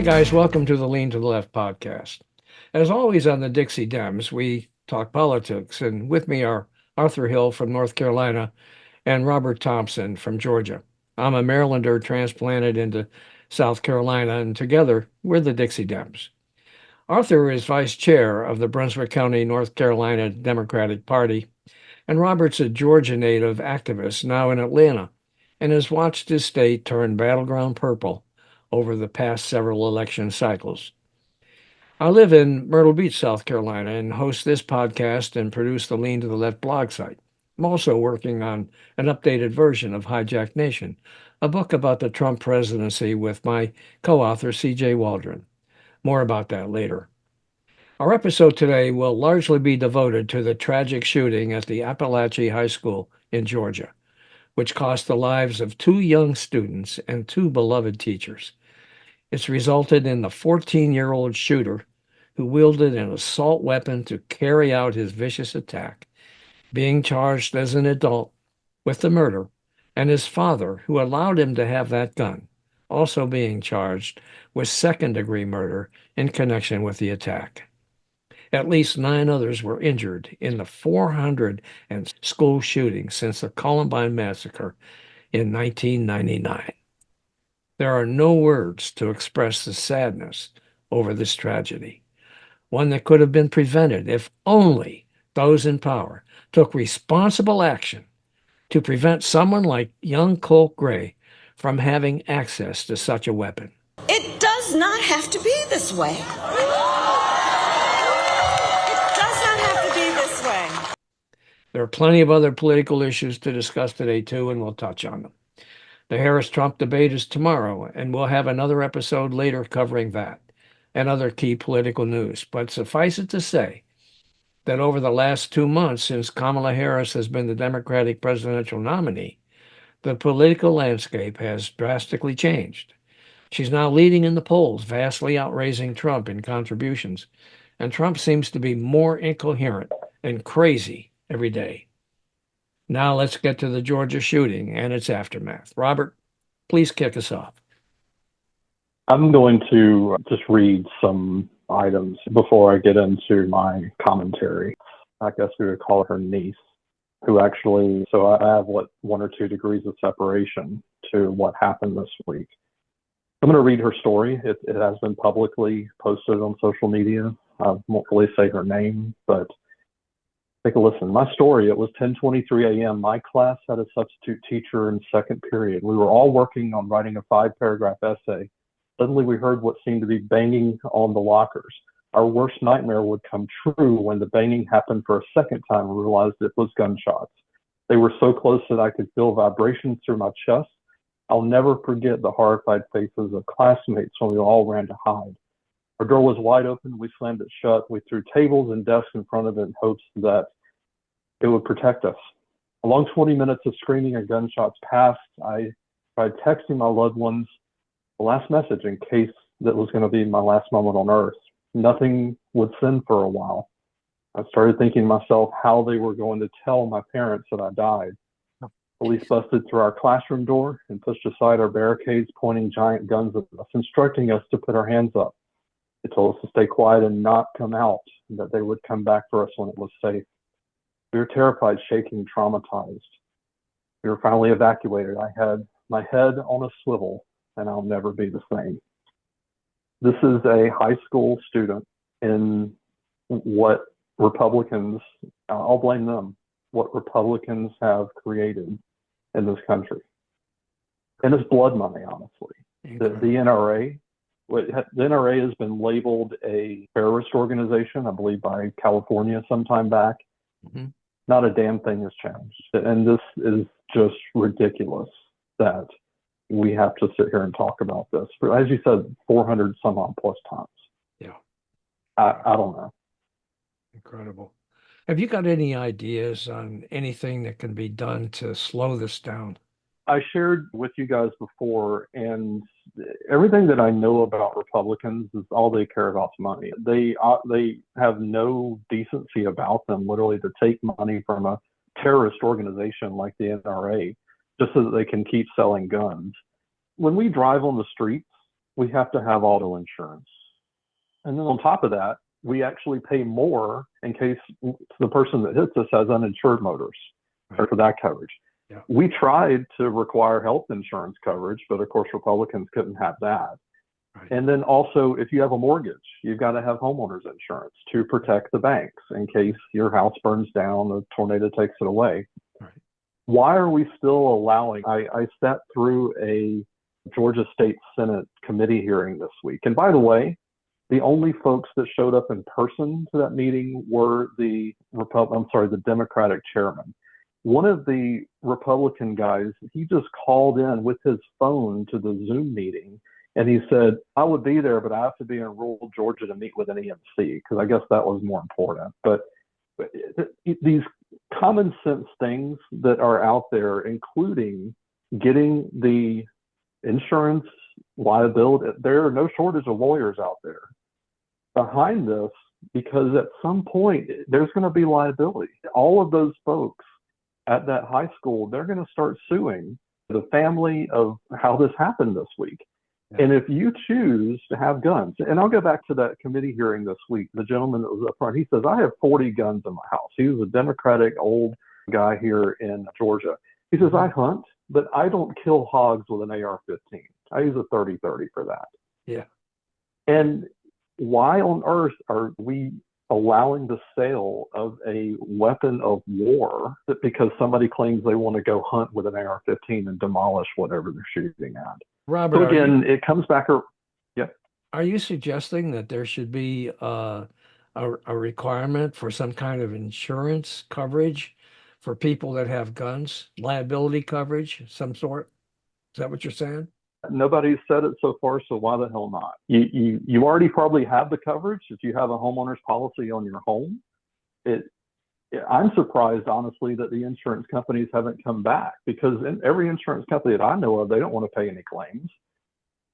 guys, welcome to the Lean to the Left podcast. As always on the Dixie Dems, we talk politics, and with me are Arthur Hill from North Carolina and Robert Thompson from Georgia. I'm a Marylander transplanted into South Carolina, and together we're the Dixie Dems. Arthur is vice chair of the Brunswick County, North Carolina Democratic Party, and Robert's a Georgia native activist now in Atlanta and has watched his state turn battleground purple over the past several election cycles. I live in Myrtle Beach, South Carolina, and host this podcast and produce the Lean to the Left blog site. I'm also working on an updated version of Hijacked Nation, a book about the Trump presidency with my co-author, C.J. Waldron. More about that later. Our episode today will largely be devoted to the tragic shooting at the Appalachee High School in Georgia, which cost the lives of two young students and two beloved teachers. It's resulted in the 14-year-old shooter who wielded an assault weapon to carry out his vicious attack, being charged as an adult with the murder, and his father, who allowed him to have that gun, also being charged with second-degree murder in connection with the attack. At least 9 others were injured in the 400 school shootings since the Columbine massacre in 1999. There are no words to express the sadness over this tragedy, one that could have been prevented if only those in power took responsible action to prevent someone like young Colt Gray from having access to such a weapon. It does not have to be this way. It does not have to be this way. There are plenty of other political issues to discuss today, too, and we'll touch on them. The Harris-Trump debate is tomorrow, and we'll have another episode later covering that and other key political news. But suffice it to say that over the last 2 months, since Kamala Harris has been the Democratic presidential nominee, the political landscape has drastically changed. She's now leading in the polls, vastly outraising Trump in contributions, and Trump seems to be more incoherent and crazy every day. Now let's get to the Georgia shooting and its aftermath. Robert, please kick us off. I'm going to just read some items before I get into my commentary. I guess we would call her niece, who actually, so I have 1 or 2 degrees of separation to what happened this week. I'm going to read her story. It has been publicly posted on social media. I won't really say her name, but take a listen. My story, it was 10:23 a.m. My class had a substitute teacher in second period. We were all working on writing a 5-paragraph essay. Suddenly we heard what seemed to be banging on the lockers. Our worst nightmare would come true when the banging happened for a second time and realized it was gunshots. They were so close that I could feel vibrations through my chest. I'll never forget the horrified faces of classmates when we all ran to hide. Our door was wide open. We slammed it shut. We threw tables and desks in front of it in hopes that it would protect us. Along 20 minutes of screaming and gunshots passed, I tried texting my loved ones the last message in case that was going to be my last moment on earth. Nothing would send for a while. I started thinking to myself how they were going to tell my parents that I died. Police busted through our classroom door and pushed aside our barricades, pointing giant guns at us, instructing us to put our hands up. They told us to stay quiet and not come out, and that they would come back for us when it was safe. We were terrified, shaking, traumatized. We were finally evacuated. I had my head on a swivel, and I'll never be the same. This is a high school student in what Republicans, I'll blame them, what Republicans have created in this country. And it's blood money, honestly. The NRA, the NRA has been labeled a terrorist organization, I believe, by California sometime back. Mm-hmm. Not a damn thing has changed. And this is just ridiculous that we have to sit here and talk about this. But as you said, 400 some odd plus times. Yeah. I don't know. Incredible. Have you got any ideas on anything that can be done to slow this down? I shared with you guys before, and everything that I know about Republicans is all they care about is money. They have no decency about them, literally, to take money from a terrorist organization like the NRA just so that they can keep selling guns. When we drive on the streets, we have to have auto insurance. And then on top of that, we actually pay more in case the person that hits us has uninsured motors or for that coverage. Yeah. We tried to require health insurance coverage, but of course, Republicans couldn't have that. Right. And then also, if you have a mortgage, you've got to have homeowners insurance to protect the banks in case your house burns down, a tornado takes it away. Right. Why are we still allowing? I sat through a Georgia State Senate committee hearing this week. And by the way, the only folks that showed up in person to that meeting were the Democratic chairman. One of the Republican guys, he just called in with his phone to the Zoom meeting. And he said, I would be there, but I have to be in rural Georgia to meet with an EMC, because I guess that was more important. But these common sense things that are out there, including getting the insurance liability, there are no shortage of lawyers out there behind this, because at some point there's going to be liability. All of those folks at that high school, they're going to start suing the family of how this happened this week. And if you choose to have guns, and I'll go back to that committee hearing this week, the gentleman that was up front, he says, I have 40 guns in my house. He was a Democratic old guy here in Georgia. He says, I hunt, but I don't kill hogs with an AR-15. I use a 30-30 for that. Yeah. And why on earth are we allowing the sale of a weapon of war because somebody claims they want to go hunt with an AR-15 and demolish whatever they're shooting at? Robert, so again, it comes back. Are you suggesting that there should be a requirement for some kind of insurance coverage for people that have guns, liability coverage, some sort? Is that what you're saying? Nobody's said it so far, so why the hell not? You already probably have the coverage if you have a homeowner's policy on your home. I'm surprised, honestly, that the insurance companies haven't come back, because in every insurance company that I know of, they don't want to pay any claims.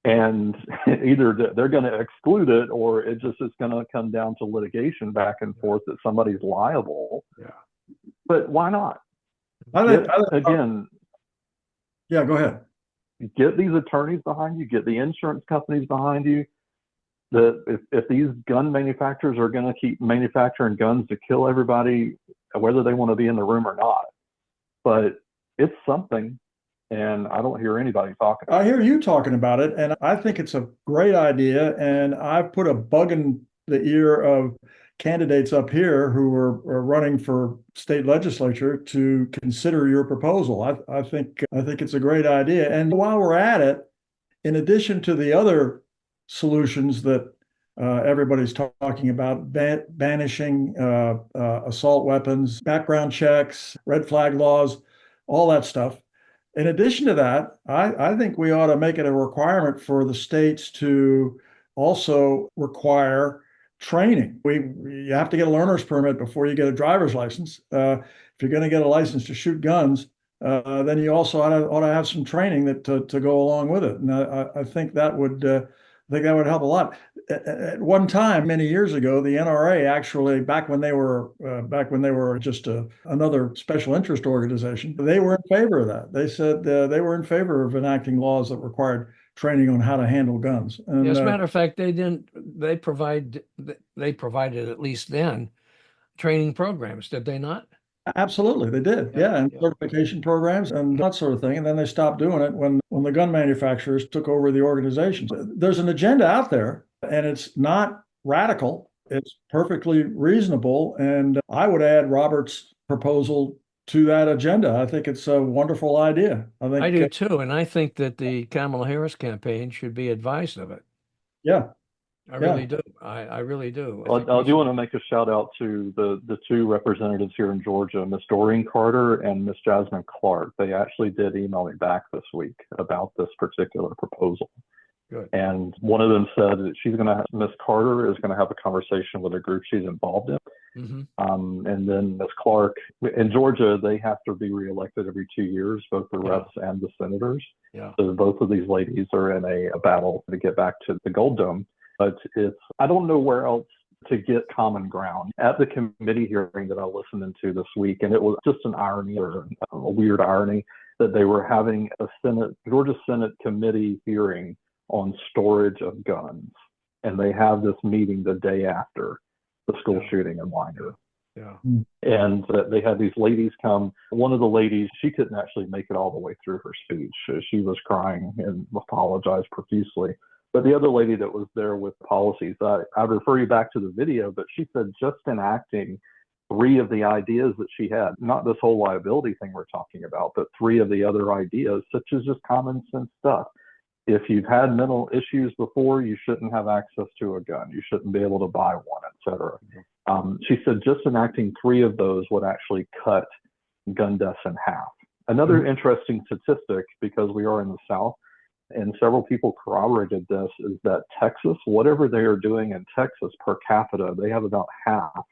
And either they're going to exclude it, or it just is going to come down to litigation back and forth that somebody's liable. Yeah. But why not? Again. Yeah, go ahead. Get these attorneys behind you, get the insurance companies behind you. If these gun manufacturers are going to keep manufacturing guns to kill everybody, whether they want to be in the room or not, but it's something, and I don't hear anybody talking about it. I hear you talking about it, and I think it's a great idea, and I've put a bug in the ear of candidates up here who are running for state legislature to consider your proposal. I think it's a great idea. And while we're at it, in addition to the other solutions that everybody's talking about, banishing assault weapons, background checks, red flag laws, all that stuff. In addition to that, I think we ought to make it a requirement for the states to also require training. You have to get a learner's permit before you get a driver's license. If you're going to get a license to shoot guns, then you also ought to have some training to go along with it. And I think that would help a lot. At one time, many years ago, the NRA actually, back when they were just another special interest organization, they were in favor of that. They said they were in favor of enacting laws that required training on how to handle guns. And, as a matter of fact, they provided, at least then, training programs, did they not? Absolutely, they did. Yeah, and certification programs and that sort of thing. And then they stopped doing it when the gun manufacturers took over the organizations. There's an agenda out there, and it's not radical. It's perfectly reasonable. And I would add Robert's proposal to that agenda. I think it's a wonderful idea. I do too, and I think that the Kamala Harris campaign should be advised of it. Yeah. I really do. I really do. I do want to make a shout out to the two representatives here in Georgia, Miss Doreen Carter and Miss Jasmine Clark. They actually did email me back this week about this particular proposal. Good. And one of them said that Miss Carter is going to have a conversation with a group she's involved in. Mm-hmm. And then Miss Clark, in Georgia, they have to be reelected every 2 years, both the reps and the senators. Yeah. So both of these ladies are in a battle to get back to the Gold Dome. But I don't know where else to get common ground. At the committee hearing that I listened to this week, and it was just an irony, or a weird irony, that they were having a Georgia Senate committee hearing on storage of guns. And they have this meeting the day after the school shooting in Winder. Yeah. And they had these ladies come. One of the ladies, she couldn't actually make it all the way through her speech. She was crying and apologized profusely. But the other lady that was there with policies, I refer you back to the video, but she said just enacting 3 of the ideas that she had, not this whole liability thing we're talking about, but 3 of the other ideas, such as just common sense stuff. If you've had mental issues before, you shouldn't have access to a gun. You shouldn't be able to buy one, etc. She said just enacting 3 of those would actually cut gun deaths in half. Another interesting statistic, because we are in the South, and several people corroborated this, is that Texas, whatever they are doing in Texas per capita, they have about half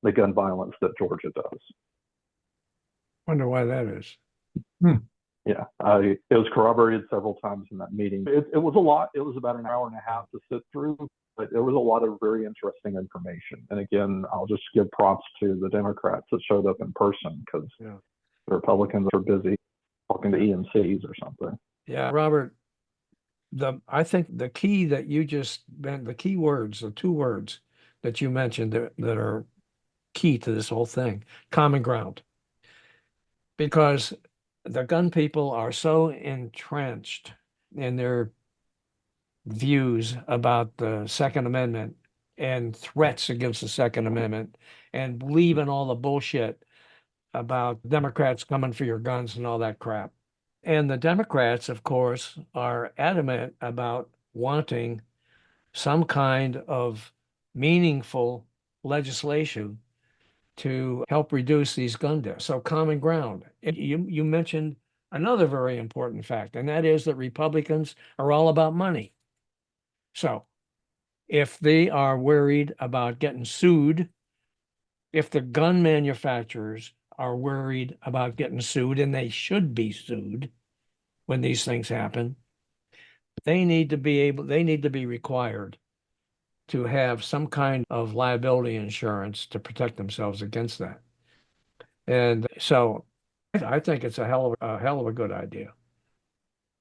the gun violence that Georgia does. Wonder why that is. Yeah, it was corroborated several times in that meeting. It was a lot. It was about an hour and a half to sit through, but there was a lot of very interesting information. And again, I'll just give props to the Democrats that showed up in person, because the Republicans are busy talking to EMCs or something. Yeah, Robert, I think the key that you just meant, the key words, the 2 words that you mentioned that are key to this whole thing, common ground. Because the gun people are so entrenched in their views about the Second Amendment and threats against the Second Amendment, and believe in all the bullshit about Democrats coming for your guns and all that crap. And the Democrats, of course, are adamant about wanting some kind of meaningful legislation to help reduce these gun deaths. So common ground. And you mentioned another very important fact, and that is that Republicans are all about money. So if they are worried about getting sued, if the gun manufacturers are worried about getting sued, and they should be sued when these things happen, they need to be required to have some kind of liability insurance to protect themselves against that. And so I think it's a hell of a good idea.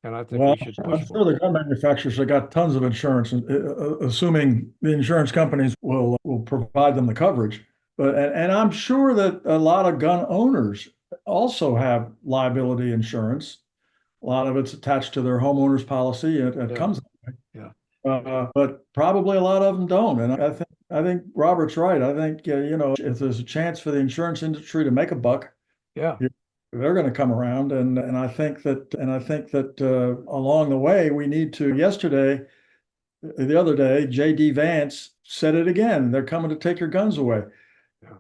And I think we should push I'm for sure it. the gun manufacturers have got tons of insurance, assuming the insurance companies will provide them the coverage. But and I'm sure that a lot of gun owners also have liability insurance. A lot of it's attached to their homeowner's policy. It comes that way. But probably a lot of them don't. And I think Robert's right. I think if there's a chance for the insurance industry to make a buck, they're going to come around. And I think that along the way we need to. The other day, J.D. Vance said it again. They're coming to take your guns away.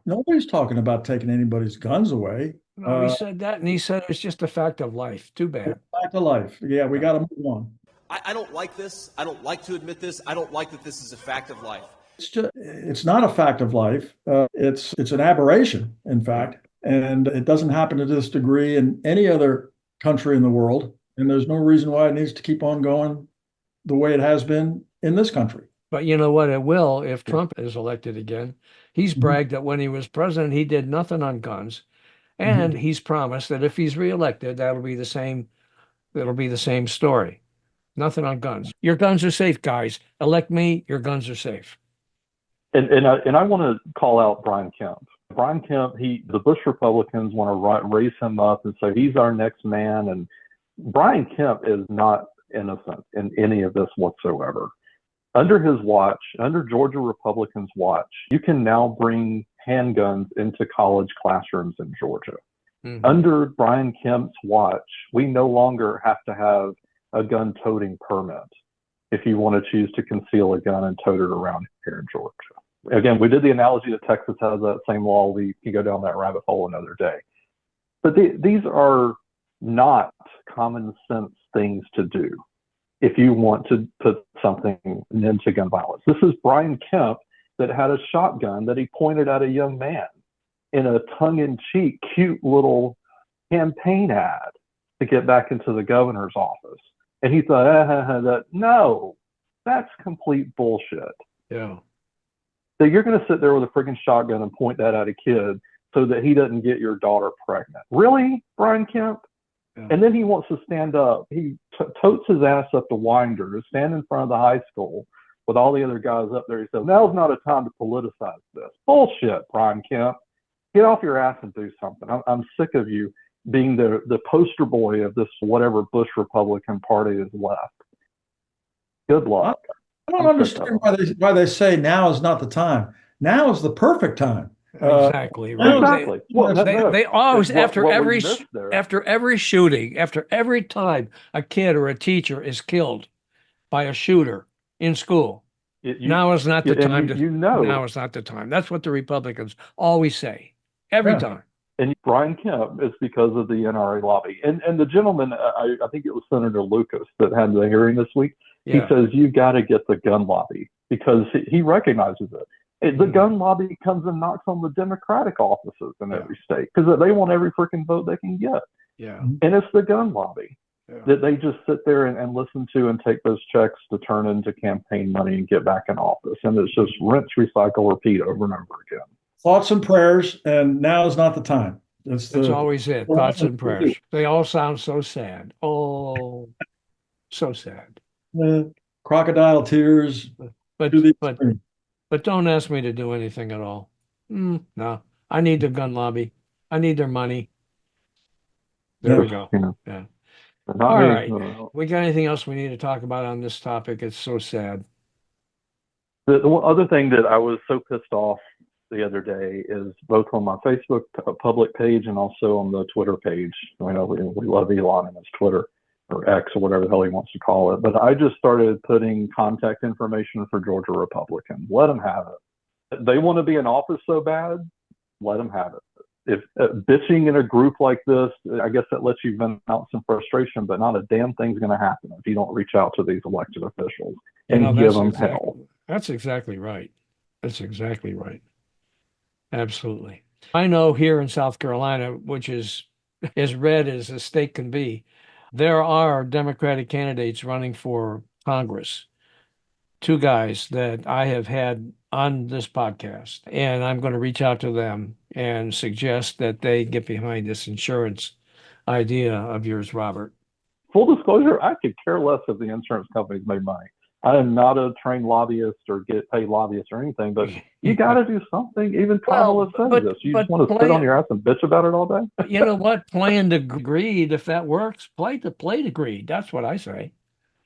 Nobody's talking about taking anybody's guns away. No, he said that, and he said it's just a fact of life. Too bad. Fact of life. Yeah, we got to move on. I don't like this. I don't like to admit this. I don't like that this is a fact of life. It's not a fact of life. It's an aberration, in fact, and it doesn't happen to this degree in any other country in the world. And there's no reason why it needs to keep on going the way it has been in this country. But you know what? It will if Trump is elected again. He's bragged that when he was president, he did nothing on guns. And he's promised that if he's reelected, that'll be the same story. Nothing on guns. Your guns are safe, guys. Elect me, your guns are safe. And I want to call out Brian Kemp. Brian Kemp, the Bush Republicans want to raise him up and say he's our next man. And Brian Kemp is not innocent in any of this whatsoever. Under his watch, under Georgia Republicans' watch, you can now bring handguns into college classrooms in Georgia. Under Brian Kemp's watch, we no longer have to have a gun toting permit if you want to choose to conceal a gun and tote it around here in Georgia. Again, we did the analogy that Texas has that same law. We can go down that rabbit hole another day. But these are not common sense things to do if you want to put something into gun violence. This is Brian Kemp that had a shotgun that he pointed at a young man in a tongue-in-cheek, cute little campaign ad to get back into the governor's office. And he thought, no, that's complete bullshit. Yeah. So you're going to sit there with a freaking shotgun and point that at a kid so that he doesn't get your daughter pregnant. Really, Brian Kemp? And then he wants to stand up. He totes his ass up to Winder, stand in front of the high school with all the other guys up there. He says, now's not a time to politicize this. Bullshit, Brian Kemp. Get off your ass and do something. I'm sick of you being the poster boy of this whatever Bush Republican Party is left. Good luck. I don't understand why they say now is not the time. Now is the perfect time. Exactly. Right. Exactly. They always, after what every we missed there. after every shooting, after every time a kid or a teacher is killed by a shooter in school, now is not the time now is not the time. That's what the Republicans always say every time. And Brian Kemp is because of the NRA lobby. And the gentleman, I think it was Senator Lucas that had the hearing this week. He says, you got to get the gun lobby because he recognizes it. The gun lobby comes and knocks on the Democratic offices in every state because they want every freaking vote they can get. Yeah. And it's the gun lobby that they just sit there and listen to and take those checks to turn into campaign money and get back in office. And it's just rinse, recycle, repeat over and over again. Thoughts and prayers, and now is not the time. That's always it. Thoughts and prayers. They all sound so sad. Oh, so sad. Crocodile tears. But don't ask me to do anything at all. No, I need the gun lobby. I need their money. There we go. Yeah. All right. We got anything else we need to talk about on this topic? It's so sad. The other thing that I was so pissed off the other day is both on my Facebook public page and also on the Twitter page. I know we love Elon and his Twitter or X or whatever the hell he wants to call it. But I just started putting contact information for Georgia Republicans. Let them have it. They want to be in office so bad. Let them have it. If bitching in a group like this, I guess that lets you vent out some frustration, but not a damn thing's going to happen if you don't reach out to these elected officials and give them hell. That's exactly right. That's exactly right. Absolutely. I know here in South Carolina, which is as red as a state can be, there are Democratic candidates running for Congress. Two guys that I have had on this podcast, and I'm going to reach out to them and suggest that they get behind this insurance idea of yours, Robert. Full disclosure, I could care less if the insurance companies make money. I am not a trained lobbyist or get paid lobbyist or anything, but you got to do something. Even Kamala says this. You just want to sit on your ass and bitch about it all day? You know what? Playing to greed, if that works, play to greed. That's what I say.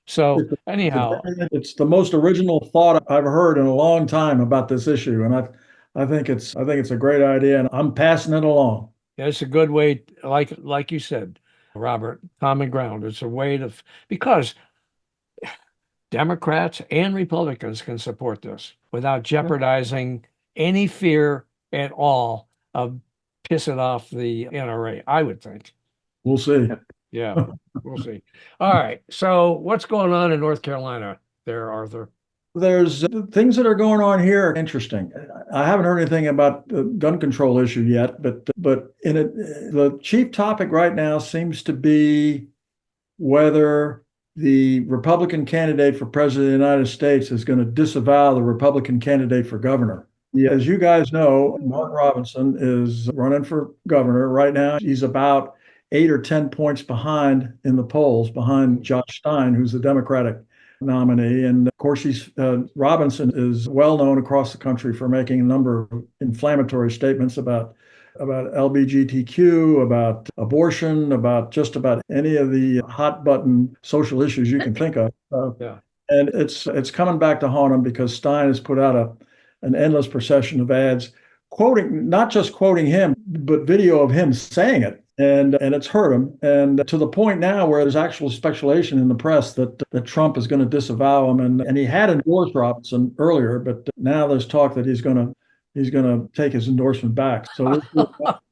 So anyhow, it's the most original thought I've heard in a long time about this issue, and I think it's a great idea, and I'm passing it along. Yeah, it's a good way, like you said, Robert, common ground. It's a way to because Democrats and Republicans can support this without jeopardizing any fear at all of pissing off the NRA, I would think. We'll see. Yeah, we'll see. All right. So what's going on in North Carolina there, Arthur? There's things that are going on here. Interesting. I haven't heard anything about the gun control issue yet, but in it, the chief topic right now seems to be whether the Republican candidate for president of the United States is going to disavow the Republican candidate for governor. As you guys know, Mark Robinson is running for governor right now. He's about 8 or 10 points behind in the polls, behind Josh Stein, who's the Democratic nominee. And of course, Robinson is well known across the country for making a number of inflammatory statements about LGBTQ, about abortion, about just about any of the hot button social issues you can think of. And it's coming back to haunt him because Stein has put out an endless procession of ads not just quoting him, but video of him saying it. And it's hurt him. And to the point now where there's actual speculation in the press that Trump is going to disavow him. And he had endorsed Robinson earlier, but now there's talk that he's going to take his endorsement back. So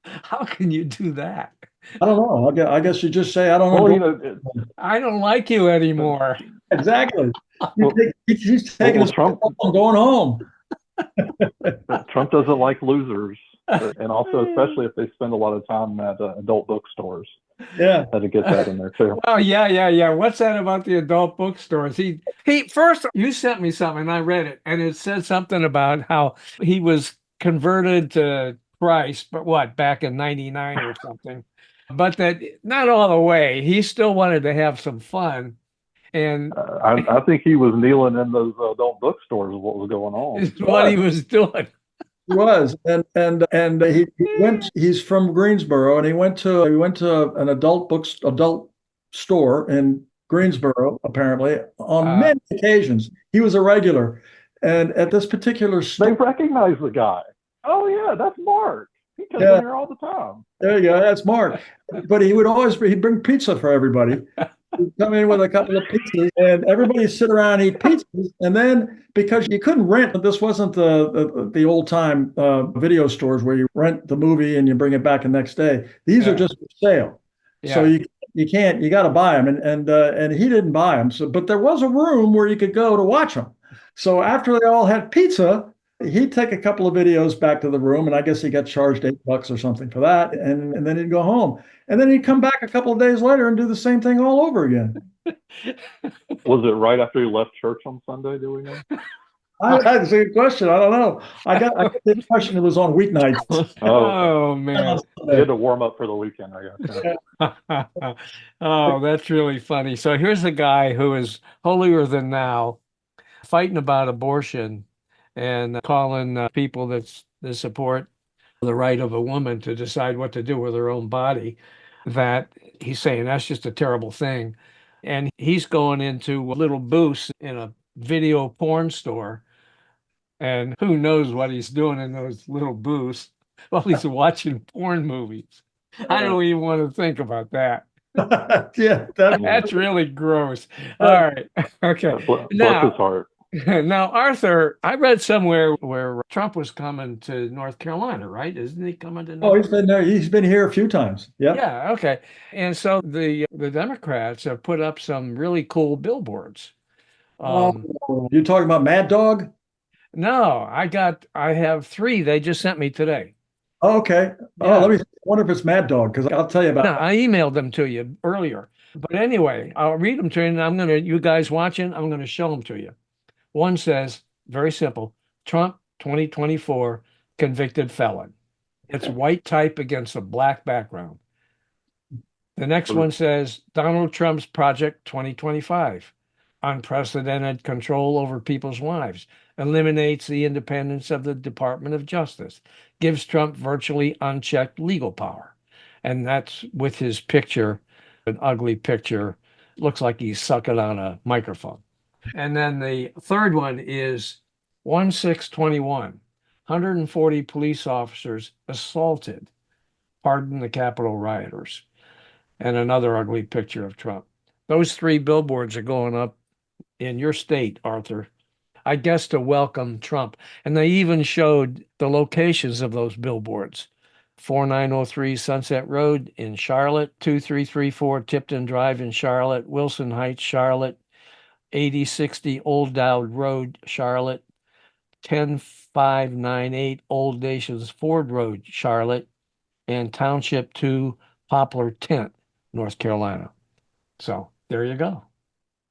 how can you do that? I don't know. I guess you just say, I don't know. I don't like you anymore. Exactly. He's taking his Trump and going home. Trump doesn't like losers. And also, especially if they spend a lot of time at adult bookstores. Yeah. Had to get that in there too. Oh, yeah. What's that about the adult bookstores? He first, you sent me something and I read it, and it said something about how he was converted to Christ, but back in 99 or something. but that not all the way. He still wanted to have some fun, and I think he was kneeling in those adult bookstores. What was going on? is what he was doing. He was, and he went. He's from Greensboro, and he went to an adult store in Greensboro. Apparently, on Uh, many occasions, he was a regular. And at this particular They store, recognize the guy. Oh yeah, that's Mark. He comes yeah, in here all the time. there you go. That's Mark. But he'd bring pizza for everybody. He'd come in with a couple of pizzas, and everybody sit around and eat pizzas. And then because you couldn't rent, this wasn't the old time video stores where you rent the movie and you bring it back the next day. These are yeah, just for sale. So yeah. you got to buy them, and he didn't buy them. So, but there was a room where you could go to watch them. So after they all had pizza, he'd take a couple of videos back to the room, and I guess he got charged $8 or something for that, and then he'd go home, and then he'd come back a couple of days later and do the same thing all over again. Was it right after he left church on Sunday? Do we know? That's a good question. I don't know. I got the impression it was on weeknights. Oh man. He had to warm up for the weekend, I guess. Yeah. Oh, that's really funny. So here's a guy who is holier than thou, fighting about abortion and calling people that support the right of a woman to decide what to do with her own body, that he's saying that's just a terrible thing. And he's going into little booths in a video porn store, and who knows what he's doing in those little booths while he's watching porn movies. I don't even want to think about that. Yeah, That's really gross. All right. Okay. Bless his Now, heart. now, Arthur, I read somewhere where Trump was coming to North Carolina, right? Isn't he coming to Oh, North? he's been there. He's been here a few times. Yeah. Yeah, okay. And so the Democrats have put up some really cool billboards. Um, You talking about Mad Dog? no, I have three they just sent me today. Oh, okay. Oh, Yeah. let me wonder if it's Mad Dog, because I'll tell you about No, I emailed them to you earlier. But anyway, I'll read them to you, and you guys watching, I'm gonna show them to you. One says, very simple, Trump 2024 convicted felon. It's white type against a black background. The next one says Donald Trump's Project 2025, unprecedented control over people's lives, eliminates the independence of the Department of Justice, gives Trump virtually unchecked legal power. And that's with his picture, an ugly picture, looks like he's sucking on a microphone. And then the third one is 1621, 140 police officers assaulted, pardon the Capitol rioters, and another ugly picture of Trump. Those three billboards are going up in your state, Arthur, I guess to welcome Trump. And they even showed the locations of those billboards. 4903 Sunset Road in Charlotte, 2334 Tipton Drive in Charlotte, Wilson Heights, Charlotte, 8060 Old Dowd Road, Charlotte, 10598 Old Nations Ford Road, Charlotte, and Township 2 Poplar Tent, North Carolina. So there you go.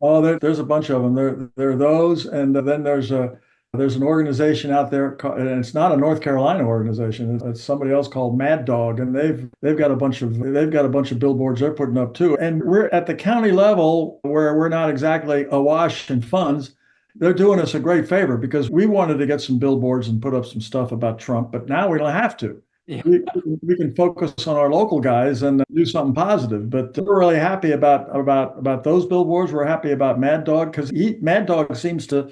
Oh, there's a bunch of them. There are those, and then there's an organization out there, and it's not a North Carolina organization. It's somebody else called Mad Dog, and they've got a bunch of billboards they're putting up too. And we're at the county level where we're not exactly awash in funds. They're doing us a great favor because we wanted to get some billboards and put up some stuff about Trump, but now we don't have to. Yeah. We can focus on our local guys and do something positive. But we're really happy about those billboards. We're happy about Mad Dog because Mad Dog seems to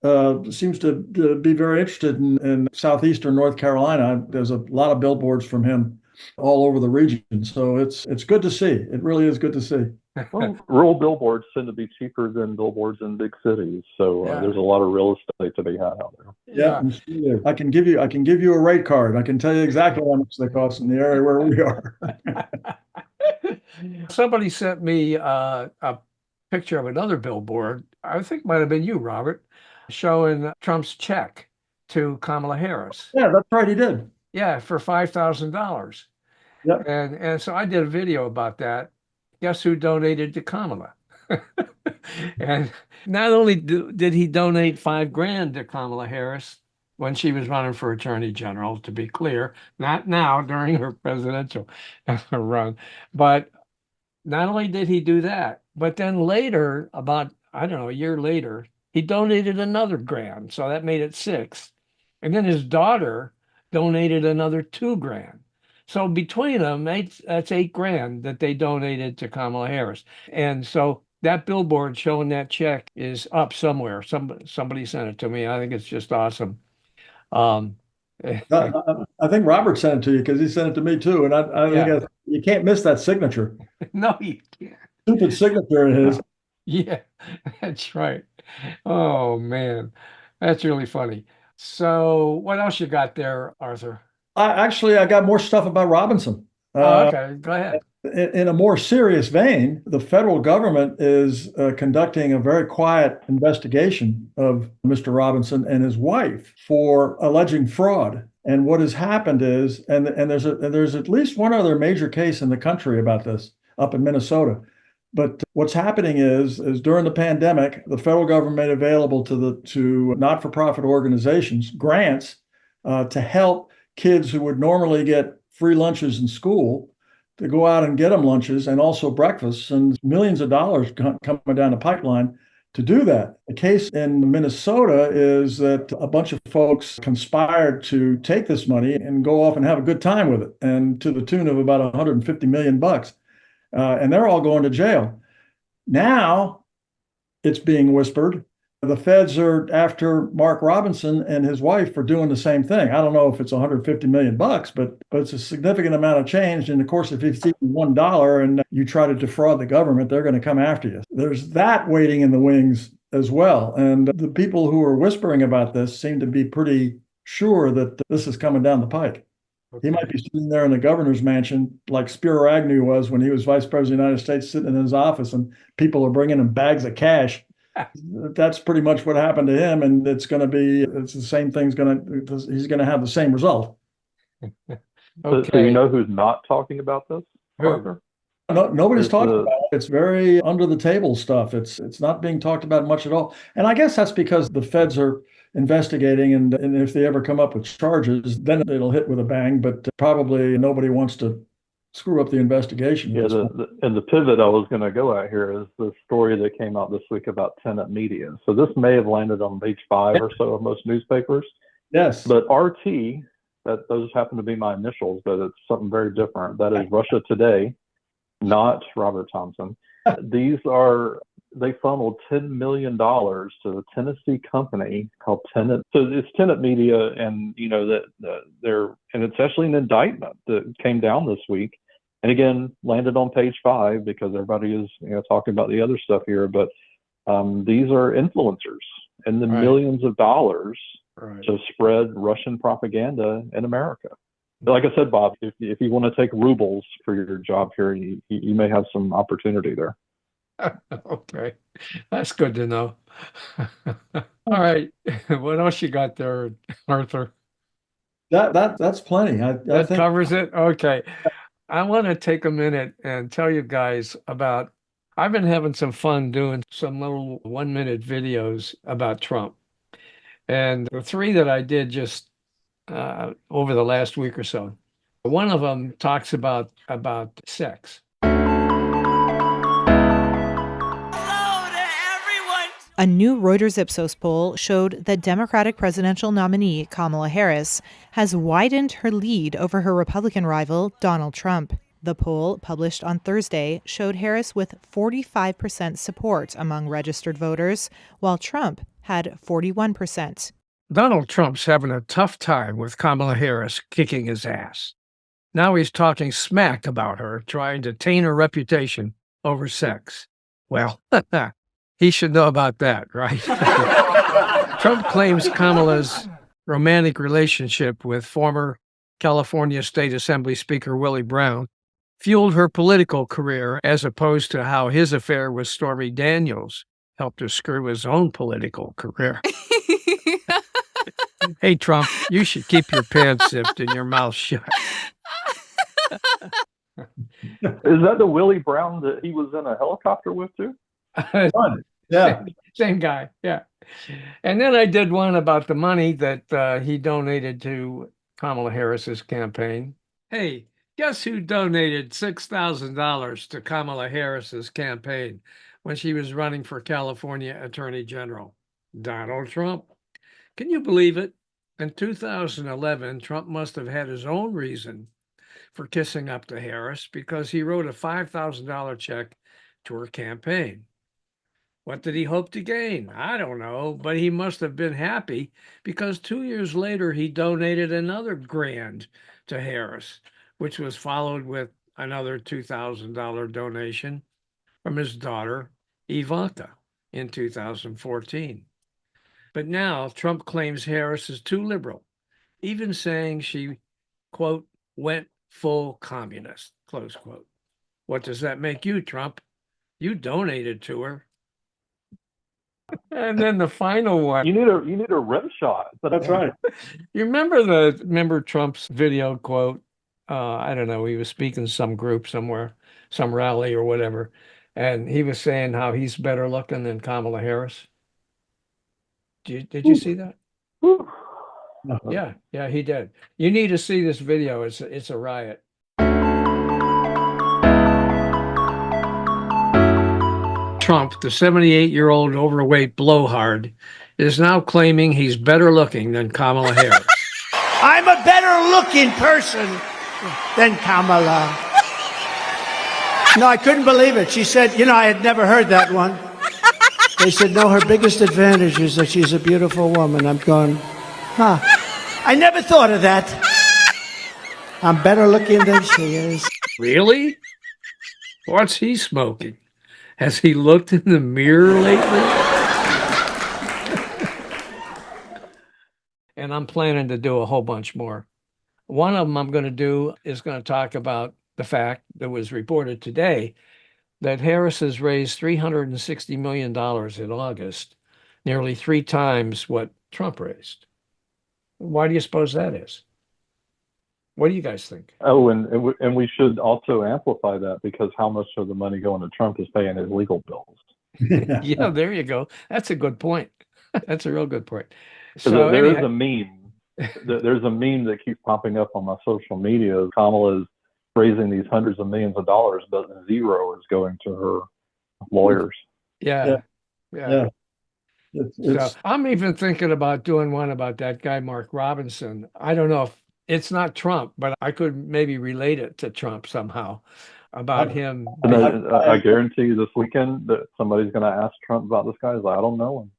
be very interested in southeastern North Carolina. There's a lot of billboards from him all over the region. So it's good to see. It really is good to see. Well, rural billboards tend to be cheaper than billboards in big cities, so Yeah. there's a lot of real estate to be had out there. Yeah, I'm sure. I can give you a rate card. I can tell you exactly how much they cost in the area where we are. Somebody sent me a picture of another billboard. I think it might have been you, Robert, showing Trump's check to Kamala Harris. Yeah, that's right. He did. Yeah, for $5,000. Yep. And so I did a video about that. Guess who donated to Kamala? And not only did he donate $5,000 to Kamala Harris, when she was running for attorney general, to be clear, not now during her presidential run. But not only did he do that, but then later, about, I don't know, a year later, he donated another grand. So that made it 6. And then his daughter donated another 2 grand. So between them, that's 8 grand that they donated to Kamala Harris. And so that billboard showing that check is up somewhere. Somebody sent it to me. I think it's just awesome. Um, I think Robert sent it to you because he sent it to me too. And I Yeah. think you can't miss that signature. no, you can't. Stupid signature of his. Yeah, that's right. Oh man, that's really funny. So what else you got there, Arthur? I got more stuff about Robinson. Oh, okay, go ahead. In a more serious vein, the federal government is conducting a very quiet investigation of Mr. Robinson and his wife for alleging fraud. And what has happened is, and there's at least one other major case in the country about this up in Minnesota. But what's happening is during the pandemic, the federal government made available to not-for-profit organizations grants to help kids who would normally get free lunches in school to go out and get them lunches and also breakfasts, and millions of dollars coming down the pipeline to do that. The case in Minnesota is that a bunch of folks conspired to take this money and go off and have a good time with it, and to the tune of about 150 million bucks. And they're all going to jail. Now it's being whispered the feds are after Mark Robinson and his wife for doing the same thing. I don't know if it's 150 million bucks, but it's a significant amount of change. And of course, if it's even $1 and you try to defraud the government, they're going to come after you. There's that waiting in the wings as well. And the people who are whispering about this seem to be pretty sure that this is coming down the pike. Okay. He might be sitting there in the governor's mansion like Spiro Agnew was when he was vice president of the United States, sitting in his office and people are bringing him bags of cash. That's pretty much what happened to him. And it's the same thing's he's going to have the same result. Okay. So you know who's not talking about this, Arthur? No, nobody's talking about it. It's very under the table stuff. It's not being talked about much at all. And I guess that's because the feds are investigating, and if they ever come up with charges, then it'll hit with a bang. But probably nobody wants to screw up the investigation. Yeah, and the pivot I was going to go at here is the story that came out this week about tenant media. So this may have landed on page 5 or so of most newspapers. Yes. But RT, those happen to be my initials, but it's something very different. That is Russia Today, not Robert Thompson. They funneled $10 million to a Tennessee company called Tenant. So it's Tenant Media, and and it's actually an indictment that came down this week, and again landed on page 5 because everybody is talking about the other stuff here. But these are influencers and the millions of dollars to spread Russian propaganda in America. Like I said, Bob, if you want to take rubles for your job here, you may have some opportunity there. Okay, that's good to know. All right, what else you got there, Arthur? That's plenty. That covers it. Okay, I want to take a minute and tell you guys about. I've been having some fun doing some little 1-minute videos about Trump, and the 3 that I did just over the last week or so. One of them talks about sex. A new Reuters Ipsos poll showed that Democratic presidential nominee Kamala Harris has widened her lead over her Republican rival, Donald Trump. The poll, published on Thursday, showed Harris with 45% support among registered voters, while Trump had 41%. Donald Trump's having a tough time with Kamala Harris kicking his ass. Now he's talking smack about her, trying to taint her reputation over sex. Well, he should know about that, right? Trump claims Kamala's romantic relationship with former California State Assembly Speaker Willie Brown fueled her political career, as opposed to how his affair with Stormy Daniels helped to screw his own political career. Hey, Trump, you should keep your pants zipped and your mouth shut. Is that the Willie Brown that he was in a helicopter with too? Yeah. Same guy. Yeah. And then I did one about the money that he donated to Kamala Harris's campaign. Hey, guess who donated $6,000 to Kamala Harris's campaign when she was running for California Attorney General? Donald Trump. Can you believe it? In 2011, Trump must have had his own reason for kissing up to Harris because he wrote a $5,000 check to her campaign. What did he hope to gain? I don't know, but he must have been happy because 2 years later he donated another grand to Harris, which was followed with another $2,000 donation from his daughter, Ivanka, in 2014. But now Trump claims Harris is too liberal, even saying she, quote, went full communist, close quote. What does that make you, Trump? You donated to her. And then the final one. You need a rim shot. That's right. You remember Trump's video quote? I don't know. He was speaking to some group somewhere, some rally or whatever, and he was saying how he's better looking than Kamala Harris. Did you see that? Uh-huh. Yeah, he did. You need to see this video. It's a riot. Trump, the 78-year-old overweight blowhard, is now claiming he's better looking than Kamala Harris. I'm a better looking person than Kamala. No, I couldn't believe it. She said, I had never heard that one. They said, no, her biggest advantage is that she's a beautiful woman. I'm going, huh. I never thought of that. I'm better looking than she is. Really? What's he smoking? Has he looked in the mirror lately? And I'm planning to do a whole bunch more. One of them I'm going to do is going to talk about the fact that was reported today that Harris has raised $360 million in August, nearly 3 times what Trump raised. Why do you suppose that is? What do you guys think? Oh, and we should also amplify that because how much of the money going to Trump is paying his legal bills? Yeah, there you go. That's a good point. That's a real good point. So there is a meme. There's a meme that keeps popping up on my social media. Kamala is raising these hundreds of millions of dollars, but zero is going to her lawyers. Yeah. It's, So I'm even thinking about doing one about that guy, Mark Robinson. I don't know if it's not Trump, but I could maybe relate it to Trump somehow about him. And I guarantee you this weekend that somebody's going to ask Trump about this guy. He's like, I don't know him.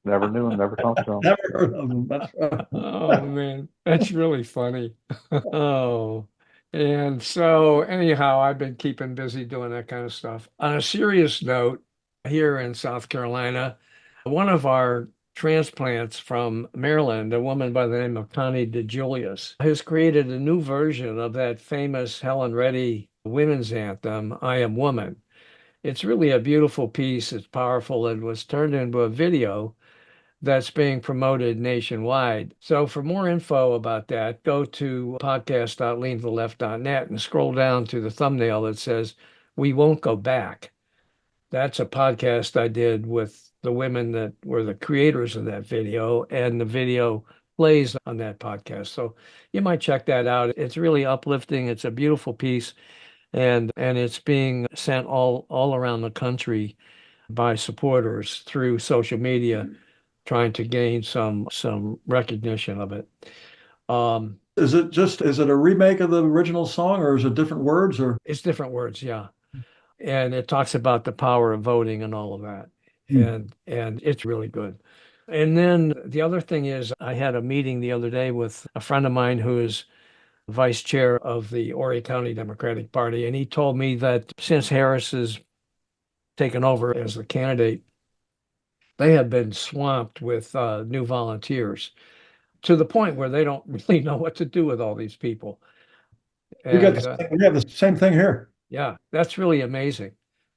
Never knew him, never talked to him. never heard of him. That's right. Oh, man, that's really funny. Oh, and so anyhow, I've been keeping busy doing that kind of stuff. On a serious note, here in South Carolina, one of our transplants from Maryland, a woman by the name of Connie DeJulius, has created a new version of that famous Helen Reddy women's anthem, I Am Woman. It's really a beautiful piece. It's powerful. It was turned into a video that's being promoted nationwide. So for more info about that, go to podcast.leantoleft.net and scroll down to the thumbnail that says, We Won't Go Back. That's a podcast I did with the women that were the creators of that video, and the video plays on that podcast. So you might check that out. It's really uplifting. It's a beautiful piece, and it's being sent all around the country by supporters through social media, trying to gain some recognition of it. Is it a remake of the original song, or is it different words? Or it's different words, yeah. And it talks about the power of voting and all of that. And it's really good. And then the other thing is, I had a meeting the other day with a friend of mine who is vice chair of the Horry County Democratic Party, and he told me that since Harris has taken over as the candidate, they have been swamped with new volunteers to the point where they don't really know what to do with all these people. we have the same thing here. Yeah, that's really amazing.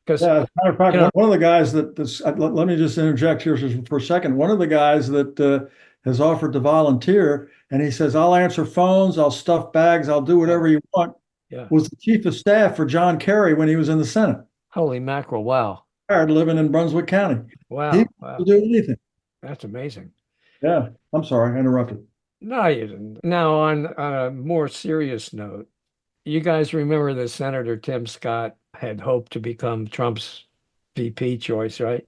Because as a matter of fact, one of the guys let me just interject here for a second. One of the guys that has offered to volunteer, and he says, I'll answer phones, I'll stuff bags, I'll do whatever you want, was the chief of staff for John Kerry when he was in the Senate. Holy mackerel, wow. retired living in Brunswick County. He Wow. will do anything. That's amazing. Yeah. I'm sorry, I interrupted. No, you didn't. Now, on a more serious note, you guys remember that Senator Tim Scott had hoped to become Trump's VP choice, right?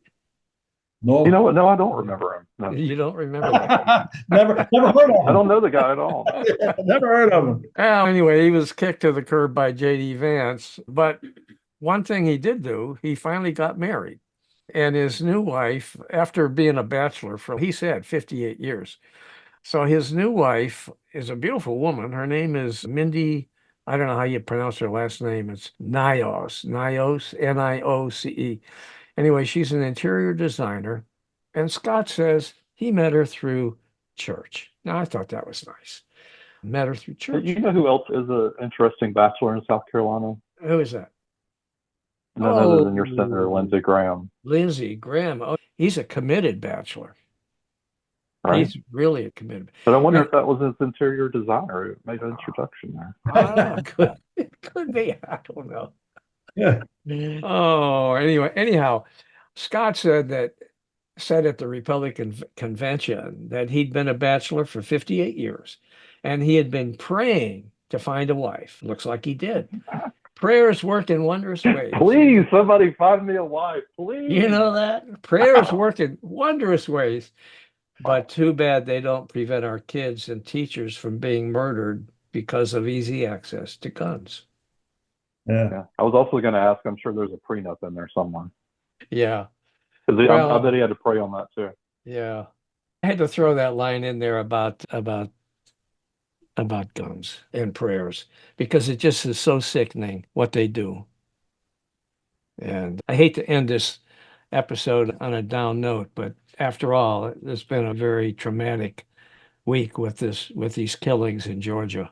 No. You know what? No, I don't remember him. No. You don't remember that? never heard of him. I don't know the guy at all. Never heard of him. Well, anyway, he was kicked to the curb by J.D. Vance. But one thing he did do, he finally got married. And his new wife, after being a bachelor for, he said, 58 years. So his new wife is a beautiful woman. Her name is Mindy. I don't know how you pronounce her last name. It's Nios, Nioce. Anyway, she's an interior designer. And Scott says he met her through church. Now, I thought that was nice. Met her through church. You know who else is an interesting bachelor in South Carolina? Who is that? None other than your Senator Lindsey Graham. Lindsey Graham. Oh, he's a committed bachelor. Right. He's really a committed. But I wonder if that was his interior designer who made an introduction there. It could be. I don't know. Yeah. Oh, anyhow, Scott said at the Republican convention that he'd been a bachelor for 58 years and he had been praying to find a wife. Looks like he did. Prayers work in wondrous ways. Please, somebody find me a wife, please. You know that? Prayers work in wondrous ways. But too bad they don't prevent our kids and teachers from being murdered because of easy access to guns. Yeah. I was also going to ask, I'm sure there's a prenup in there somewhere. Yeah. Because I bet he had to pray on that too. Yeah. I had to throw that line in there about guns and prayers because it just is so sickening what they do. And I hate to end this episode on a down note, but after all, it's been a very traumatic week with these killings in Georgia.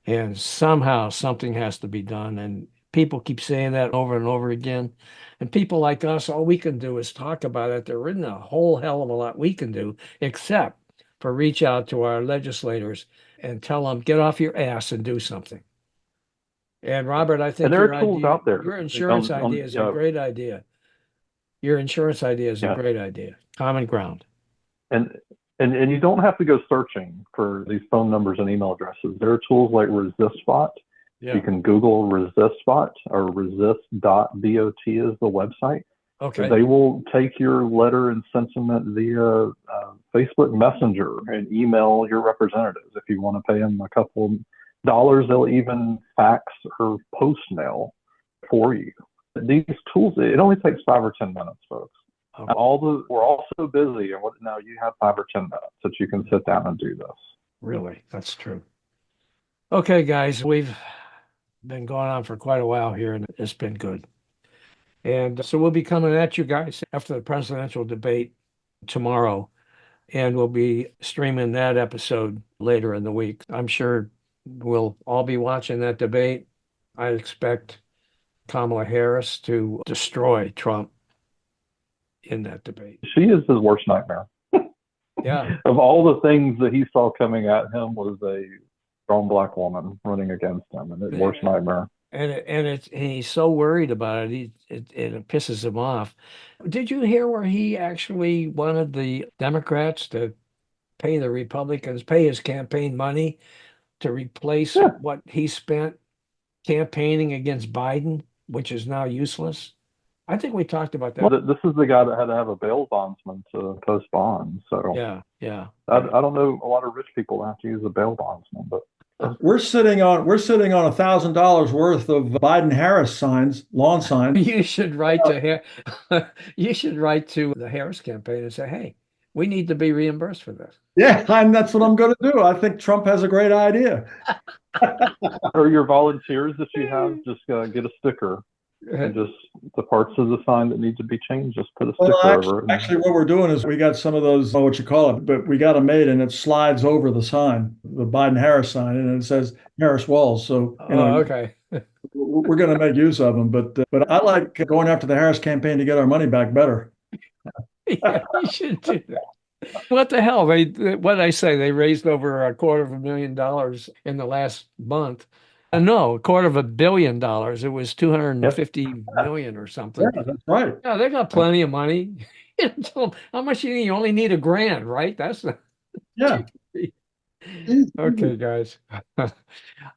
And somehow something has to be done. And people keep saying that over and over again. And people like us, all we can do is talk about it. There isn't a whole hell of a lot we can do except for reach out to our legislators and tell them, get off your ass and do something. And Robert, I think there are tools out there. Your insurance idea is a great idea. Your insurance idea is a great idea. Common ground. And you don't have to go searching for these phone numbers and email addresses. There are tools like ResistBot. Yeah. You can Google ResistBot or resist.bot is the website. Okay. They will take your letter and sentiment via Facebook Messenger and email your representatives. If you want to pay them a couple of dollars, they'll even fax or post mail for you. These tools, it only takes 5 or 10 minutes, folks. Okay. We're all so busy, and now you have 5 or 10 minutes that you can sit down and do this. Really, that's true. Okay, guys, we've been going on for quite a while here, and it's been good. And so we'll be coming at you guys after the presidential debate tomorrow, and we'll be streaming that episode later in the week. I'm sure we'll all be watching that debate. I expect Kamala Harris to destroy Trump in that debate. She is his worst nightmare. Yeah. Of all the things that he saw coming at him was a strong black woman running against him, and his worst nightmare. And he's so worried about it, it pisses him off. Did you hear where he actually wanted the Democrats to pay the Republicans, pay his campaign money to replace what he spent campaigning against Biden, which is now useless? I think we talked about that. Well, this is the guy that had to have a bail bondsman to post bonds. So yeah. I don't know a lot of rich people that have to use a bail bondsman, but We're sitting on $1,000 worth of Biden-Harris signs, lawn signs. You should write to you should write to the Harris campaign and say, hey, we need to be reimbursed for this. Yeah, and that's what I'm going to do. I think Trump has a great idea. or your volunteers that you have, just get a sticker and just the parts of the sign that need to be changed, just put a sticker over it. Actually, what we're doing is we got some of those, what you call it, but we got them made and it slides over the sign, the Biden-Harris sign, and it says Harris Walls. So, okay. We're going to make use of them. But I like going after the Harris campaign to get our money back better. Yeah, you should do that. What the hell? What did I say? They raised over $250,000 in the last month. No, $250 million. It was 250 million or something. Yeah, that's right. Yeah, they got plenty of money. How much you need? You only need $1,000, right? That's the Yeah. okay, guys.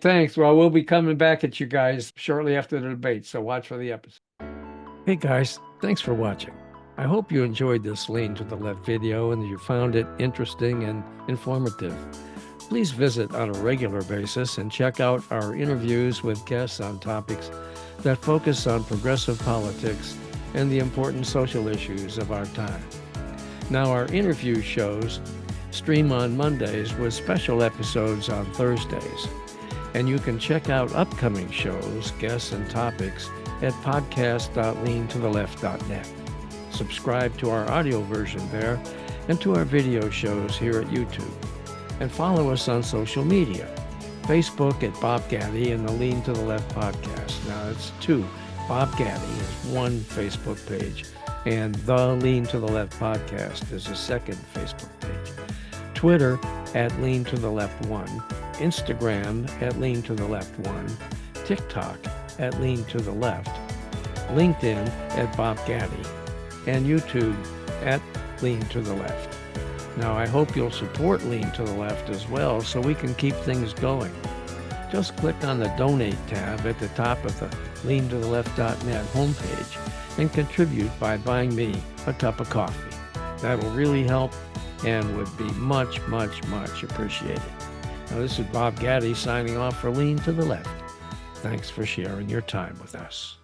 Thanks. Well, we'll be coming back at you guys shortly after the debate, so watch for the episode. Hey guys, thanks for watching. I hope you enjoyed this Lean to the Left video and you found it interesting and informative. Please visit on a regular basis and check out our interviews with guests on topics that focus on progressive politics and the important social issues of our time. Now, our interview shows stream on Mondays with special episodes on Thursdays. And you can check out upcoming shows, guests, and topics at podcast.leantotheleft.net. Subscribe to our audio version there and to our video shows here at YouTube. And follow us on social media. Facebook at Bob Gatty and the Lean to the Left podcast. Now it's two. Bob Gatty is one Facebook page and the Lean to the Left podcast is a second Facebook page. Twitter at Lean to the Left 1. Instagram at Lean to the Left 1. TikTok at Lean to the Left. LinkedIn at Bob Gatty. And YouTube at Lean to the Left. Now, I hope you'll support Lean to the Left as well so we can keep things going. Just click on the Donate tab at the top of the leantotheleft.net homepage and contribute by buying me a cup of coffee. That'll really help and would be much, much, much appreciated. Now, this is Bob Gatty signing off for Lean to the Left. Thanks for sharing your time with us.